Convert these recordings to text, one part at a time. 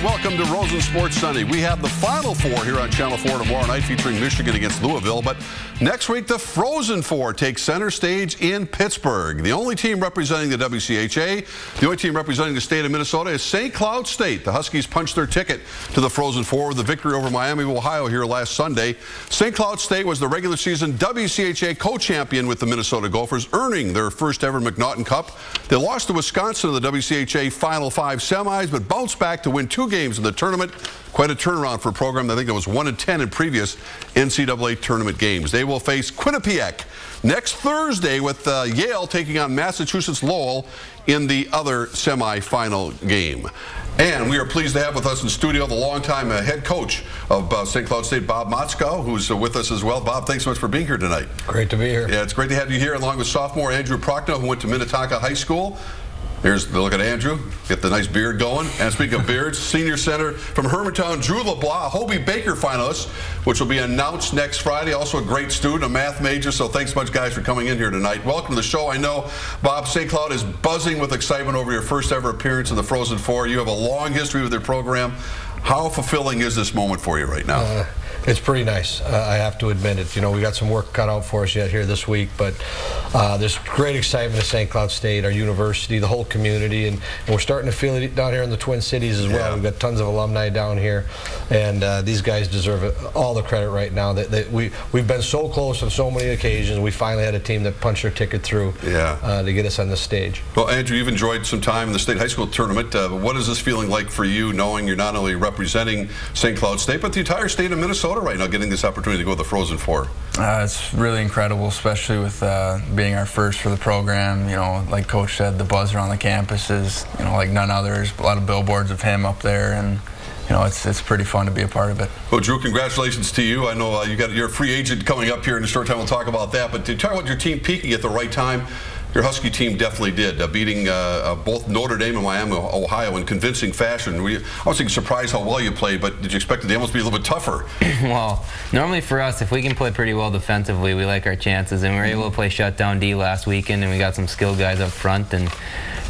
and welcome to Rosen Sports Sunday. We have the Final Four here on Channel 4 tomorrow night featuring Michigan against Louisville. But next week, the Frozen Four takes center stage in Pittsburgh. The only team representing the WCHA, the only team representing the state of Minnesota is St. Cloud State. The Huskies punched their ticket to the Frozen Four with a victory over Miami of Ohio here last Sunday. St. Cloud State was the regular season WCHA co-champion with the Minnesota Gophers, earning their first ever McNaughton Cup. They lost to Wisconsin in the WCHA Final Five semis, but bounced back to win 2 games in the tournament. Quite a turnaround for a program. I think it was 1-10 in previous NCAA tournament games. They will face Quinnipiac next Thursday with Yale taking on Massachusetts Lowell in the other semifinal game. And we are pleased to have with us in studio the longtime head coach of St. Cloud State, Bob Motzkow, who's with us as well. Bob, thanks so much for being here tonight. Great to be here. Yeah, it's great to have you here, along with sophomore Andrew Prochnow, who went to Minnetonka High School. Here's the look at Andrew. Get the nice beard going. And speaking of beards, senior center from Hermantown, Drew LeBlanc, a Hobie Baker finalist, which will be announced next Friday. Also a great student, a math major. So thanks much, guys, for coming in here tonight. Welcome to the show. I know, Bob, St. Cloud is buzzing with excitement over your first ever appearance in the Frozen Four. You have a long history with their program. How fulfilling is this moment for you right now? It's pretty nice. I have to admit it. You know, we got some work cut out for us yet here this week, but there's great excitement at St. Cloud State, our university, the whole community, and we're starting to feel it down here in the Twin Cities as well. We've got tons of alumni down here, and these guys deserve all the credit right now. We've been so close on so many occasions. We finally had a team that punched their ticket through to get us on this stage. Well, Andrew, you've enjoyed some time in the state high school tournament. What is this feeling like for you, knowing you're not only representing St. Cloud State, but the entire state of Minnesota right now, getting this opportunity to go to the Frozen Four? It's really incredible, especially with being our first for the program. You know, like Coach said, the buzz around the campus is, you know, like none other. There's a lot of billboards of him up there, and you know, it's pretty fun to be a part of it. Well, Drew, congratulations to you. I know you're a free agent coming up here in a short time. We'll talk about that. But to talk about your team peaking at the right time, your Husky team definitely did, beating both Notre Dame and Miami, Ohio in convincing fashion. I wasn't surprised how well you played, but did you expect the almost be a little bit tougher? Well, normally for us, if we can play pretty well defensively, we like our chances, and we were able to play shutdown D last weekend, and we got some skilled guys up front, and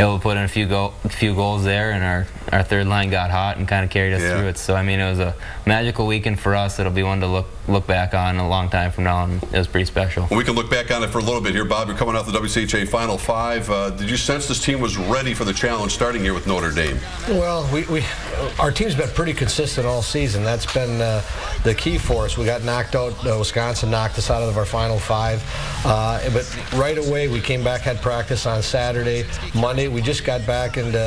able to put in a few goals there, and our third line got hot and kind of carried us through it. So I mean, it was a magical weekend for us. It'll be one to look back on a long time from now, and it was pretty special. Well, we can look back on it for a little bit here. Bob, you're coming off the WCHA Final Five. Did you sense this team was ready for the challenge starting here with Notre Dame? Well, our team's been pretty consistent all season. That's been the key for us. We got knocked out. Wisconsin knocked us out of our Final Five. But right away, we came back, had practice on Saturday. Monday, we just got back into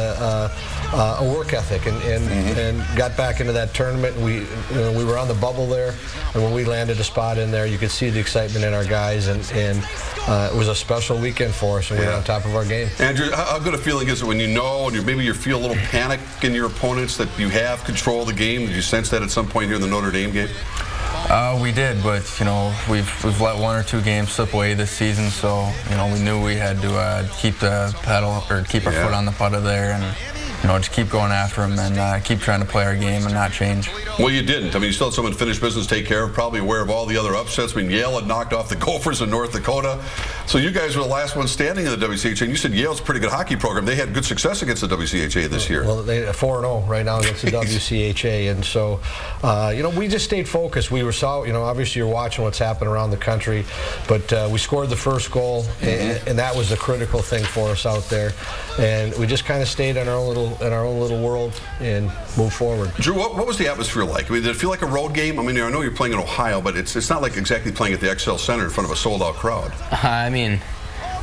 a work ethic and got back into that tournament. We were on the bubble there, and when we landed a spot in there, you could see the excitement in our guys, and it was a special weekend for us, and we were on top of our game. Andrew, how good a feeling is it when you know, and maybe you feel a little panic in your opponents, that you have control of the game? Did you sense that at some point here in the Notre Dame game? We did, but you know, we've let 1 or 2 games slip away this season, so you know, we knew we had to keep the pedal, or keep our foot on the pedal there, and you know, just keep going after them and keep trying to play our game and not change. Well, you didn't. I mean, you still had some unfinished business to take care of, probably aware of all the other upsets. I mean, Yale had knocked off the Gophers in North Dakota. So you guys were the last one standing in the WCHA, and you said Yale's a pretty good hockey program. They had good success against the WCHA this year. Well, they're 4-0 right now against the WCHA, and so, you know, we just stayed focused. We were, you know, obviously you're watching what's happening around the country, but we scored the first goal, and that was the critical thing for us out there. And we just kind of stayed in our own little world and moved forward. Drew, what was the atmosphere like? I mean, did it feel like a road game? I mean, I know you're playing in Ohio, but it's not like exactly playing at the XL Center in front of a sold-out crowd. I mean,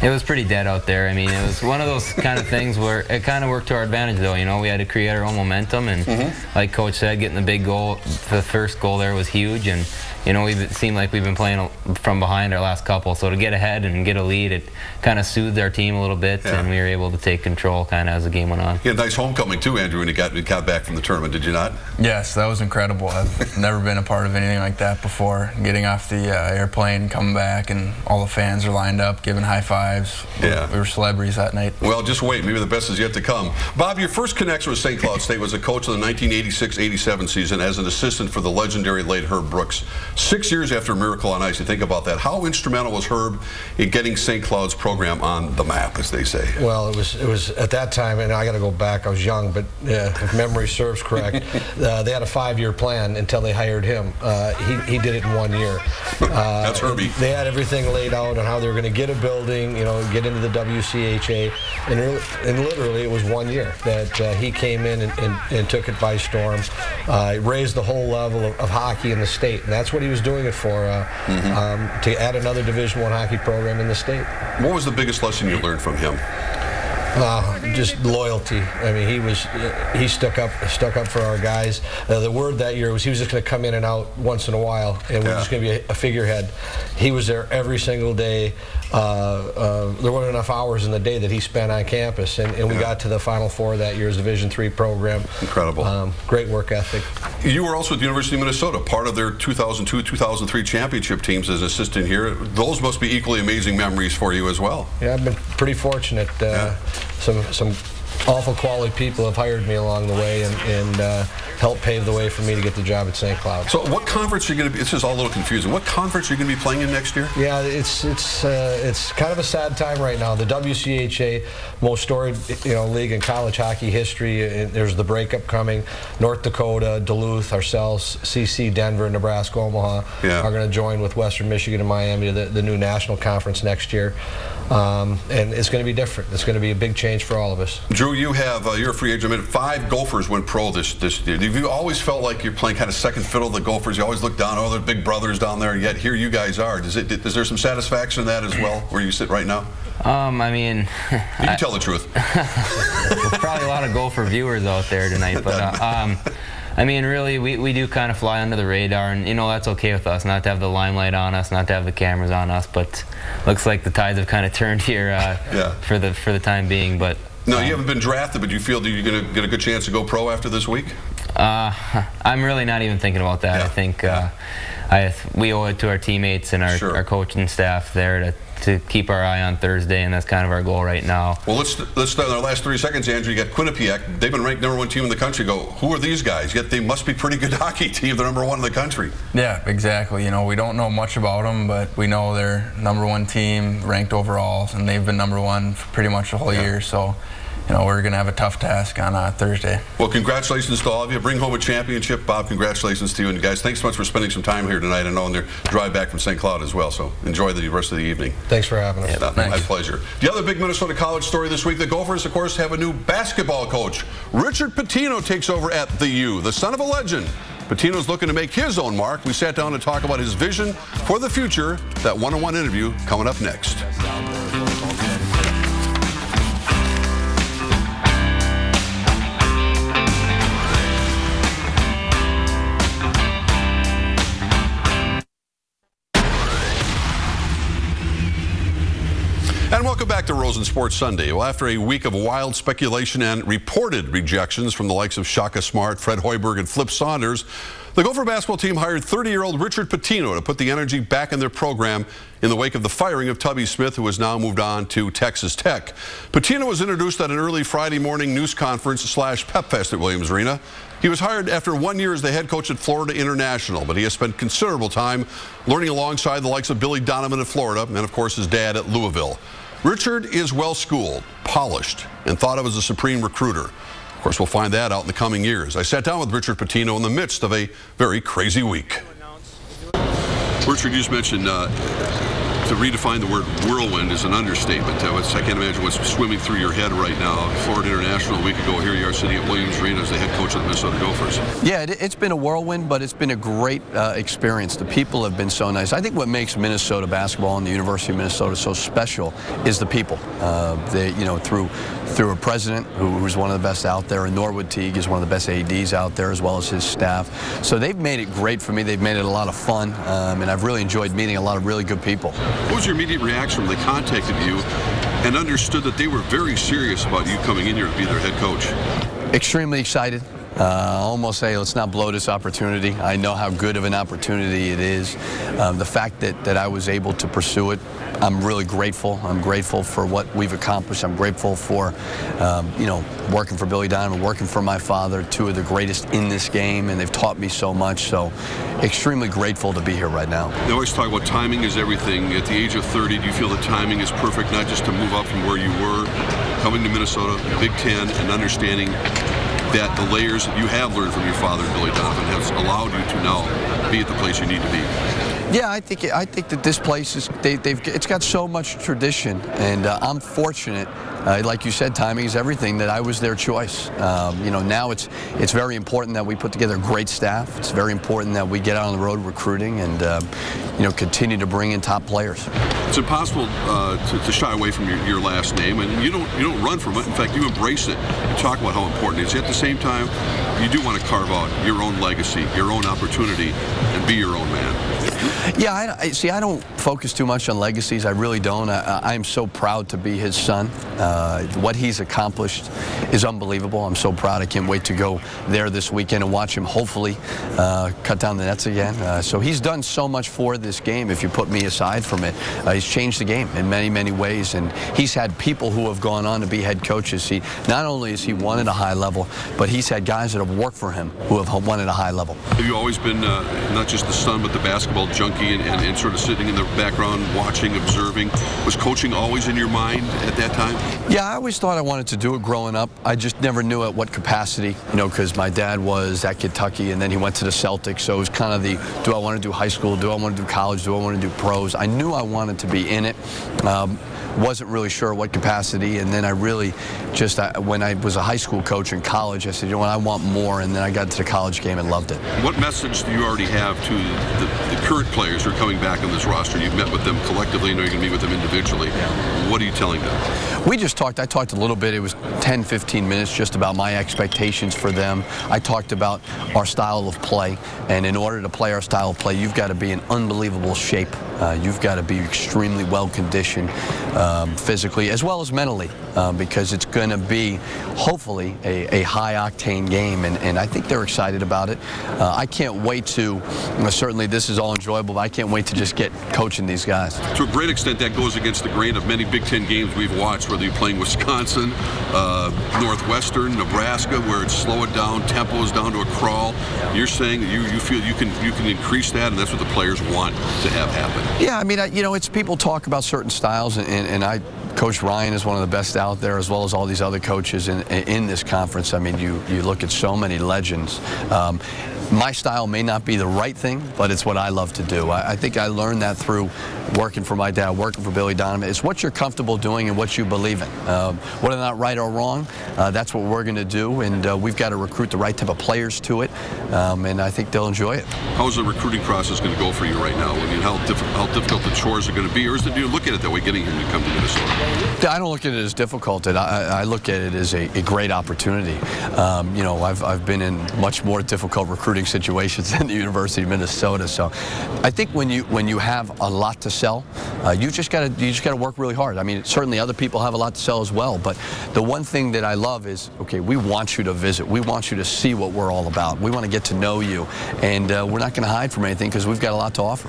it was pretty dead out there. I mean, it was one of those kind of things where it kind of worked to our advantage, though. You know, we had to create our own momentum, and like Coach said, getting the big goal, the first goal there was huge, and you know, it seemed like we've been playing from behind our last couple, so to get ahead and get a lead, it kind of soothed our team a little bit, and we were able to take control kind of as the game went on. You had a nice homecoming too, Andrew, when you got back from the tournament, did you not? Yes, that was incredible. I've never been a part of anything like that before. Getting off the airplane, coming back, and all the fans are lined up, giving high fives. Yeah. We were celebrities that night. Well, just wait. Maybe the best is yet to come. Bob, your first connection with St. Cloud State was a coach of the 1986-87 season as an assistant for the legendary late Herb Brooks. 6 years after Miracle on Ice, you think about that. How instrumental was Herb in getting St. Cloud's program on the map, as they say? Well, it was at that time, and I got to go back, I was young, but if memory serves correct, they had a 5-year plan until they hired him. He did it in 1 year. That's Herbie. They had everything laid out on how they were going to get a building, you know, get into the WCHA, and literally it was 1 year that he came in and took it by storm. Raised the whole level of hockey in the state, and that's what he was doing it for, to add another Division I hockey program in the state. What was the biggest lesson you learned from him? Just loyalty. I mean, he stuck up for our guys. The word that year was he was just going to come in and out once in a while, and we're just going to be a figurehead. He was there every single day. There weren't enough hours in the day that he spent on campus, and we got to the Final Four that year's Division III program. Incredible. Great work ethic. You were also at the University of Minnesota, part of their 2002-2003 championship teams as assistant here. Those must be equally amazing memories for you as well. Yeah, I've been pretty fortunate. Some awful quality people have hired me along the way and helped pave the way for me to get the job at St. Cloud. So what conference are you going to be, this is all a little confusing, what conference are you going to be playing in next year? Yeah, it's kind of a sad time right now. The WCHA, most storied league in college hockey history, there's the breakup coming. North Dakota, Duluth, ourselves, CC, Denver, Nebraska, Omaha are going to join with Western Michigan and Miami, the new national conference next year. And it's going to be different. It's going to be a big change for all of us. Drew, you're a free agent. 5 Gophers went pro this year. Have you always felt like you're playing kind of second fiddle to the Gophers? You always look down, oh, they're big brothers down there, yet here you guys are. Is there some satisfaction in that as well, where you sit right now? I mean... You can tell the truth. There's probably a lot of Gopher viewers out there tonight, but... I mean, really, we do kind of fly under the radar, and, that's okay with us, not to have the limelight on us, not to have the cameras on us, but looks like the tides have kind of turned here for the time being. But no, you haven't been drafted, but you feel that you're going to get a good chance to go pro after this week? I'm really not even thinking about that. I think we owe it to our teammates and our coaching staff there to keep our eye on Thursday, and that's kind of our goal right now. Well, let's start in our last 3 seconds, Andrew. You got Quinnipiac. They've been ranked #1 team in the country. Who are these guys? Yet they must be pretty good hockey team. They're #1 in the country. Yeah, exactly. We don't know much about them, but we know they're #1 team, ranked overall, and they've been #1 for pretty much the whole year. So, we're going to have a tough task on Thursday. Well, congratulations to all of you. Bring home a championship. Bob, congratulations to you. And guys, thanks so much for spending some time here tonight. I know on their drive back from St. Cloud as well. So enjoy the rest of the evening. Thanks for having us. Yeah, my pleasure. The other big Minnesota college story this week, the Gophers, of course, have a new basketball coach. Richard Pitino takes over at the U, the son of a legend. Pitino's looking to make his own mark. We sat down to talk about his vision for the future. That one-on-one interview coming up next. And welcome back to Rosen Sports Sunday. Well, after a week of wild speculation and reported rejections from the likes of Shaka Smart, Fred Hoiberg, and Flip Saunders, the Gopher basketball team hired 30-year-old Richard Pitino to put the energy back in their program in the wake of the firing of Tubby Smith, who has now moved on to Texas Tech. Pitino was introduced at an early Friday morning news conference / pep fest at Williams Arena. He was hired after 1 year as the head coach at Florida International, but he has spent considerable time learning alongside the likes of Billy Donovan at Florida and, of course, his dad at Louisville. Richard is well-schooled, polished, and thought of as a supreme recruiter. Of course, we'll find that out in the coming years. I sat down with Richard Pitino in the midst of a very crazy week. Richard, you just mentioned to redefine the word whirlwind is an understatement. I can't imagine what's swimming through your head right now. Florida International a week ago, here you are sitting at Williams Arena as the head coach of the Minnesota Gophers. Yeah, it's been a whirlwind, but it's been a great experience. The people have been so nice. I think what makes Minnesota basketball and the University of Minnesota so special is the people. Through a president who's one of the best out there, and Norwood Teague is one of the best ADs out there, as well as his staff. So they've made it great for me. They've made it a lot of fun, and I've really enjoyed meeting a lot of really good people. What was your immediate reaction when they contacted you and understood that they were very serious about you coming in here to be their head coach? Extremely excited. almost say, let's not blow this opportunity. I know how good of an opportunity it is. The fact that I was able to pursue it, I'm really grateful. I'm grateful for what we've accomplished. I'm grateful for, you know, working for Billy Donovan, working for my father, two of the greatest in this game, and they've taught me so much. So extremely grateful to be here right now. They always talk about timing is everything. At the age of 30, do you feel the timing is perfect, not just to move up from where you were, coming to Minnesota, Big Ten, and understanding that the layers that you have learned from your father, Billy Donovan, has allowed you to now be at the place you need to be? Yeah, I think that this place is it's got so much tradition, and I'm fortunate. Like you said, timing is everything. That I was their choice. You know, now it's very important that we put together a great staff. It's very important that we get out on the road recruiting and you know, continue to bring in top players. It's impossible to shy away from your last name, and you don't run from it. In fact, you embrace it. You talk about how important it is. At the same time, you do want to carve out your own legacy, your own opportunity, and be your own man. Yeah, I don't focus too much on legacies. I really don't. I'm so proud to be his son. What he's accomplished is unbelievable. I'm so proud. I can't wait to go there this weekend and watch him hopefully cut down the nets again. So he's done so much for this game, if you put me aside from it. He's changed the game in many, many ways, and he's had people who have gone on to be head coaches. Not only has he won at a high level, but he's had guys that have worked for him who have won at a high level. Have you always been not just the son, but the basketball junkie and sort of sitting in the background, watching, observing? Was coaching always in your mind at that time? Yeah, I always thought I wanted to do it growing up. I just never knew at what capacity, you know, because my dad was at Kentucky and then he went to the Celtics, so it was kind of the, do I want to do high school, do I want to do college, do I want to do pros? I knew I wanted to be in it. Wasn't really sure what capacity, and then I really just, when I was a high school coach in college, I said, you know what, I want more, and then I got to the college game and loved it. What message do you already have to the current players who are coming back on this roster? You've met with them collectively, I know you're going to meet with them individually. What are you telling them? We just talked, I talked a little bit, it was 10, 15 minutes just about my expectations for them. I talked about our style of play, and in order to play our style of play, you've got to be in unbelievable shape. You've got to be extremely well conditioned physically as well as mentally, because it's going to be hopefully a high octane game, and I think they're excited about it. I can't wait to, certainly this is all enjoyable, but I can't wait to just get coaching these guys. To a great extent that goes against the grain of many Big Ten games we've watched, whether you're playing Wisconsin, Northwestern, Nebraska, where it's slow it down, tempo is down to a crawl. You're saying that you feel you can increase that, and that's what the players want to have happen. Yeah, I mean, you know, it's people talk about certain styles, and Coach Ryan is one of the best out there, as well as all these other coaches in this conference. I mean, you look at so many legends. My style may not be the right thing, but it's what I love to do. I think I learned that through working for my dad, working for Billy Donovan. It's what you're comfortable doing and what you believe in. Whether or not right or wrong, that's what we're going to do, and we've got to recruit the right type of players to it, and I think they'll enjoy it. How's the recruiting process going to go for you right now? I mean, how difficult the chores are going to be, or do you look at it that way, getting him to come to Minnesota? I don't look at it as difficult. I look at it as a great opportunity. You know, I've been in much more difficult recruiting situations than the University of Minnesota. So I think when you have a lot to sell, you just got to work really hard. I mean, certainly other people have a lot to sell as well, but the one thing that I love is, okay, we want you to visit. We want you to see what we're all about. We want to get to know you, and we're not going to hide from anything because we've got a lot to offer.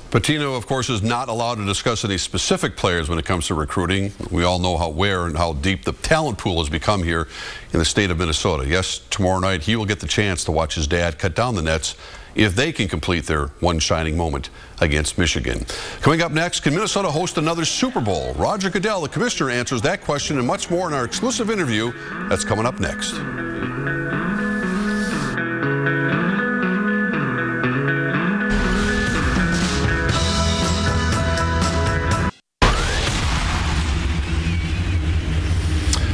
Pitino, of course, is not allowed to discuss any specific players when it comes to recruiting. We all know where and how deep the talent pool has become here in the state of Minnesota. Yes, tomorrow night he will get the chance to watch his dad cut down the nets if they can complete their one shining moment against Michigan. Coming up next, can Minnesota host another Super Bowl? Roger Goodell, the commissioner, answers that question and much more in our exclusive interview. That's coming up next.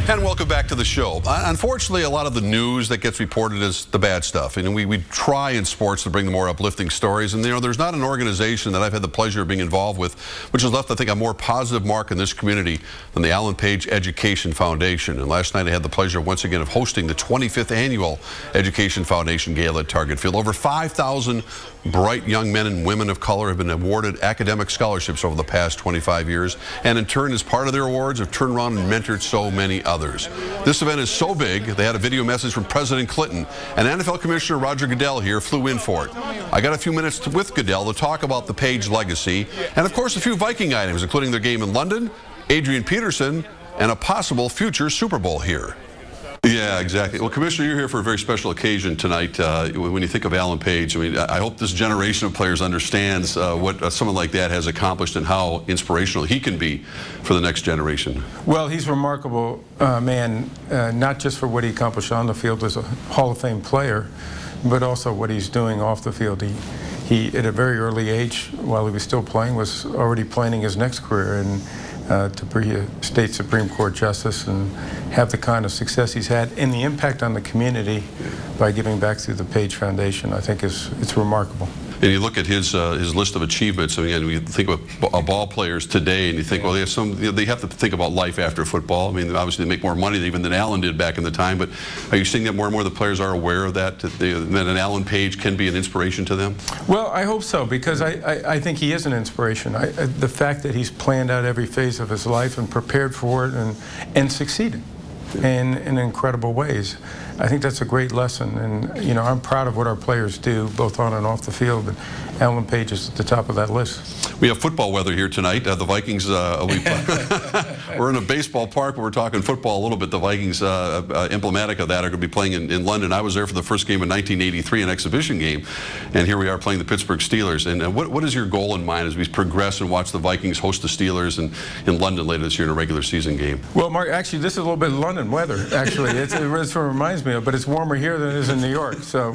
And welcome back to the show. Unfortunately, a lot of the news that gets reported is the bad stuff. And we try in sports to bring the more uplifting stories. And, you know, there's not an organization that I've had the pleasure of being involved with which has left, I think, a more positive mark in this community than the Alan Page Education Foundation. And last night I had the pleasure, once again, of hosting the 25th Annual Education Foundation Gala at Target Field. Over 5,000 bright young men and women of color have been awarded academic scholarships over the past 25 years. And in turn, as part of their awards, have turned around and mentored so many others. This event is so big, they had a video message from President Clinton, and NFL Commissioner Roger Goodell here flew in for it. I got a few minutes with Goodell to talk about the Page legacy, and of course a few Viking items, including their game in London, Adrian Peterson, and a possible future Super Bowl here. Yeah, exactly. Well, Commissioner, you're here for a very special occasion tonight. When you think of Alan Page, I mean, I hope this generation of players understands what someone like that has accomplished and how inspirational he can be for the next generation. Well, he's a remarkable man, not just for what he accomplished on the field as a Hall of Fame player, but also what he's doing off the field. He at a very early age, while he was still playing, was already planning his next career, and to be a state Supreme Court justice and have the kind of success he's had and the impact on the community by giving back through the Page Foundation, I think it's remarkable. And you look at his list of achievements. I mean, we think of ball players today, and you think, well, they have to think about life after football. I mean, obviously they make more money even than Alan did back in the time. But are you seeing that more and more the players are aware of that an Alan Page can be an inspiration to them? Well, I hope so, because I think he is an inspiration. The fact that he's planned out every phase of his life and prepared for it and succeeded in incredible ways. I think that's a great lesson, and you know, I'm proud of what our players do, both on and off the field, but Alan Page is at the top of that list. We have football weather here tonight. The Vikings, we're in a baseball park, but we're talking football a little bit. The Vikings, emblematic of that, are going to be playing in London. I was there for the first game in 1983, an exhibition game, and here we are playing the Pittsburgh Steelers. And what is your goal in mind as we progress and watch the Vikings host the Steelers in London later this year in a regular season game? Well, Mark, actually, this is a little bit London weather, actually. It reminds me of, but it's warmer here than it is in New York. So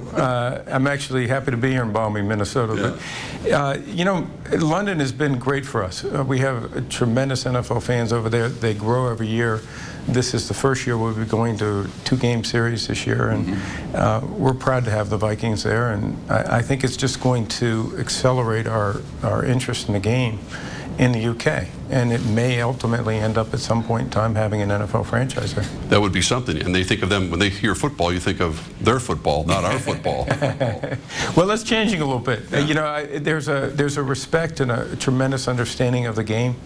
I'm actually happy to be here in balmy Minnesota. Yeah. But, you know, London has been great for us. We have tremendous NFL fans over there. They grow every year. This is the first year we'll be going to 2-game series this year, and we're proud to have the Vikings there. And I think it's just going to accelerate our interest in the game in the UK, and it may ultimately end up at some point in time having an NFL franchise there. That would be something. And they think of them, when they hear football, you think of their football, not our football. Well, that's changing a little bit. You know, there's a respect and a tremendous understanding of the game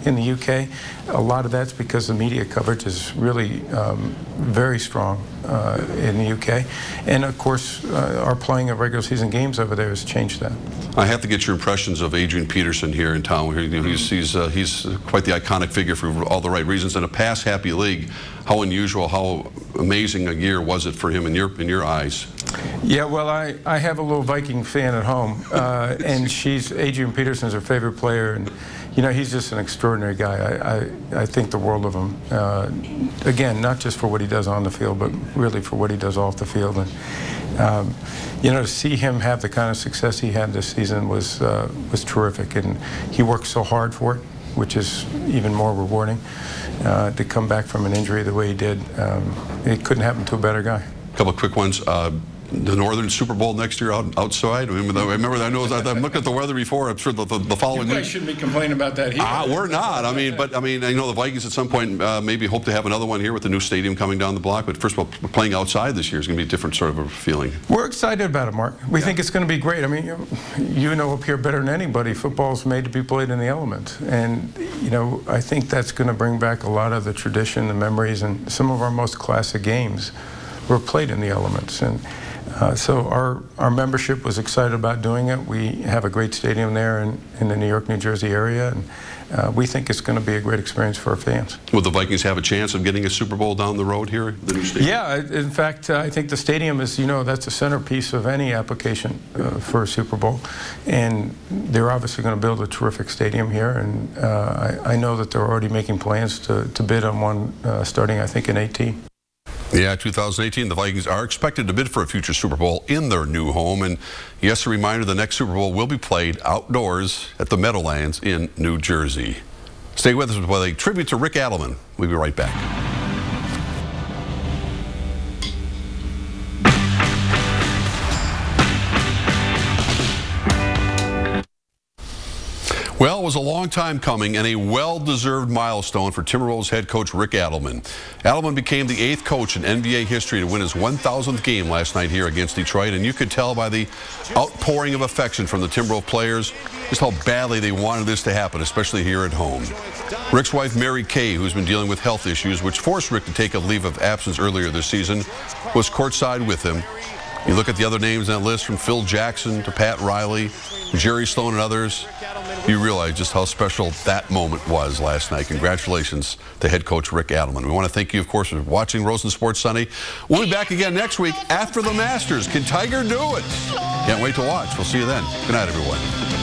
in the UK. A lot of that's because the media coverage is really very strong in the UK. And of course, our playing of regular season games over there has changed that. I have to get your impressions of Adrian Peterson here in town. He's quite the iconic figure for all the right reasons. In a pass-happy league, how unusual, how amazing a year was it for him in your eyes? Yeah, well, I have a little Viking fan at home, and Adrian Peterson's her favorite player, and you know, he's just an extraordinary guy. I think the world of him. Again, not just for what he does on the field, but really for what he does off the field. And you know, to see him have the kind of success he had this season was terrific, and he worked so hard for it, which is even more rewarding. To come back from an injury the way he did, it couldn't happen to a better guy. A couple of quick ones. The Northern Super Bowl next year outside. I remember, I know, I'm looking at the weather before. I'm sure the following week. You guys shouldn't be complaining about that here. We're not. I mean, but I mean, I know the Vikings at some point maybe hope to have another one here with the new stadium coming down the block. But first of all, playing outside this year is going to be a different sort of a feeling. We're excited about it, Mark. We think it's going to be great. I mean, you know up here better than anybody, football's made to be played in the elements. And, you know, I think that's going to bring back a lot of the tradition, the memories, and some of our most classic games were played in the elements. And so our membership was excited about doing it. We have a great stadium there in the New York, New Jersey area, and we think it's going to be a great experience for our fans. Will the Vikings have a chance of getting a Super Bowl down the road here, the new stadium? Yeah, in fact, I think the stadium is, you know, that's a centerpiece of any application for a Super Bowl, and they're obviously going to build a terrific stadium here, and I know that they're already making plans to bid on one starting, I think, in 2018. Yeah, 2018, the Vikings are expected to bid for a future Super Bowl in their new home. And yes, a reminder, the next Super Bowl will be played outdoors at the Meadowlands in New Jersey. Stay with us with a tribute to Rick Adelman. We'll be right back. Well, it was a long time coming and a well-deserved milestone for Timberwolves head coach Rick Adelman. Adelman became the 8th coach in NBA history to win his 1,000th game last night here against Detroit, and you could tell by the outpouring of affection from the Timberwolves players just how badly they wanted this to happen, especially here at home. Rick's wife, Mary Kay, who's been dealing with health issues, which forced Rick to take a leave of absence earlier this season, was courtside with him. You look at the other names on that list, from Phil Jackson to Pat Riley, Jerry Sloan and others, you realize just how special that moment was last night. Congratulations to head coach Rick Adelman. We want to thank you, of course, for watching Rosen Sports Sunday. We'll be back again next week after the Masters. Can Tiger do it? Can't wait to watch. We'll see you then. Good night, everyone.